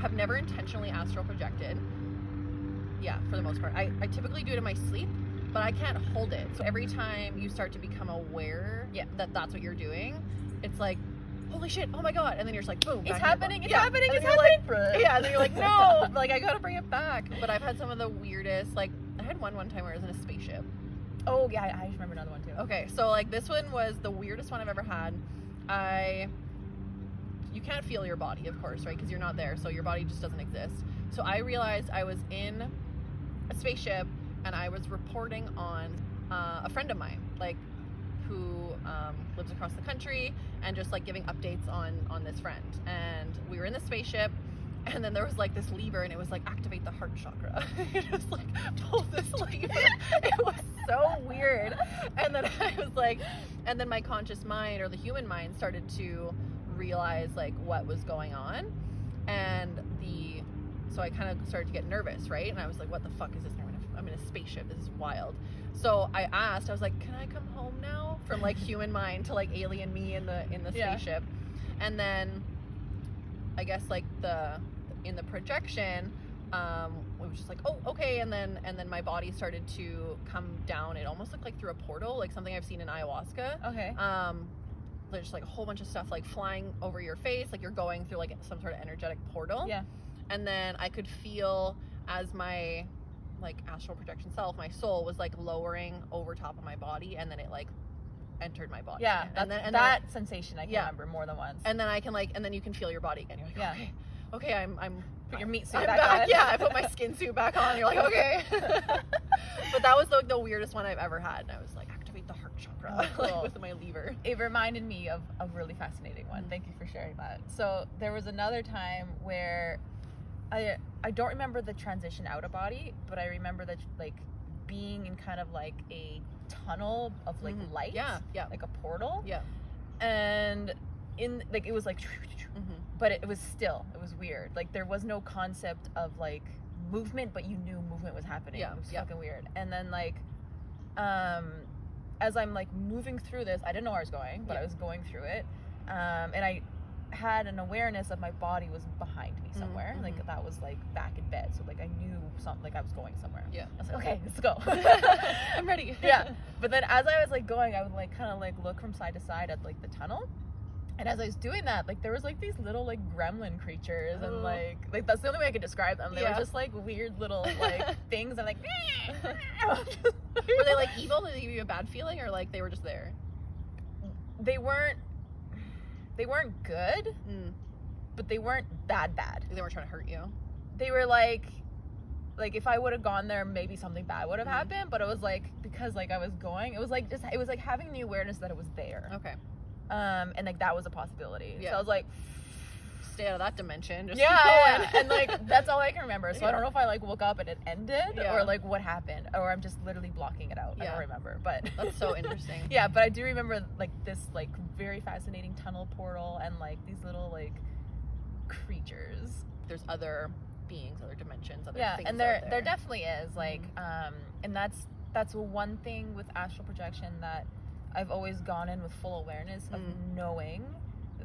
have never intentionally astral projected. Yeah, for the most part. I typically do it in my sleep, but I can't hold it. So every time you start to become aware that that's what you're doing, it's like, holy shit, oh my god, and then you're just like, boom, it's happening, it's happening. Yeah, and then you're like, no, like I gotta bring it back. But I've had some of the weirdest, like I had one time where I was in a spaceship. Oh yeah, I remember another one too. Okay, so like this one was the weirdest one I've ever had. You can't feel your body, of course, right? Because you're not there, so your body just doesn't exist. So I realized I was in a spaceship and I was reporting on a friend of mine, like who lives across the country, and just like giving updates on this friend. And we were in the spaceship, and then there was like this lever, and it was like activate the heart chakra. It just like pulled this lever. It was so weird. And then I was like, and then my conscious mind, or the human mind, started to realize like what was going on, and so I kind of started to get nervous, right? And I was like, what the fuck is this? I'm in a spaceship. This is wild. So I asked, I was like, can I come home now? From like human mind to like alien me in the spaceship. And then I guess like in the projection, it was just like, oh, okay. And then my body started to come down. It almost looked like through a portal, like something I've seen in ayahuasca. Okay. There's just like a whole bunch of stuff like flying over your face, like you're going through like some sort of energetic portal. Yeah. And then I could feel as my like astral projection self, my soul was like lowering over top of my body, and then it like entered my body. Yeah, and that sensation I can remember more than once. And then I can like, and then you can feel your body again. You're like, okay, I'm put your meat suit back on. Yeah, I put my skin suit back on. You're like, okay. But that was the weirdest one I've ever had, and I was like, activate the heart chakra. Oh, cool. Like with my lever. It reminded me of a really fascinating one. Thank you for sharing that. So there was another time where I don't remember the transition out of body, but I remember that like being in kind of like a tunnel of like light, like a portal, and in like it was like, but it was weird. Like there was no concept of like movement, but you knew movement was happening. It was fucking weird. And then like, as I'm like moving through this, I didn't know where I was going, but I was going through it, and I had an awareness of my body was behind me somewhere, like that was like back in bed, so like I knew something, like I was going somewhere. I was like, okay, let's go. I'm ready. But then as I was like going, I would like kind of like look from side to side at like the tunnel, and as I was doing that, like there was like these little like gremlin creatures, and like that's the only way I could describe them. They were just like weird little like things, and like were they like evil? Did they give you a bad feeling, or like they were just there? They weren't good, but they weren't bad. They weren't trying to hurt you. They were like if I would have gone there, maybe something bad would have happened, but it was like, because like I was going, it was like having the awareness that it was there. Okay. And like that was a possibility. So I was like, stay out of that dimension. Just and like that's all I can remember. So I don't know if I like woke up and it ended, or like what happened, or I'm just literally blocking it out. I don't remember, but that's so interesting. But I do remember like this like very fascinating tunnel portal, and like these little like creatures. There's other beings, other dimensions, other things. And there definitely is like and that's one thing with astral projection that I've always gone in with full awareness of knowing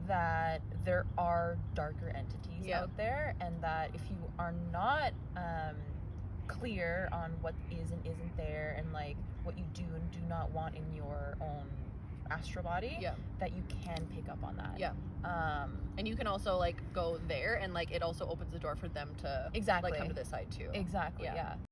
that there are darker entities out there, and that if you are not clear on what is and isn't there, and like what you do and do not want in your own astral body, that you can pick up on that. And you can also like go there, and like it also opens the door for them to like come to this side too. Exactly.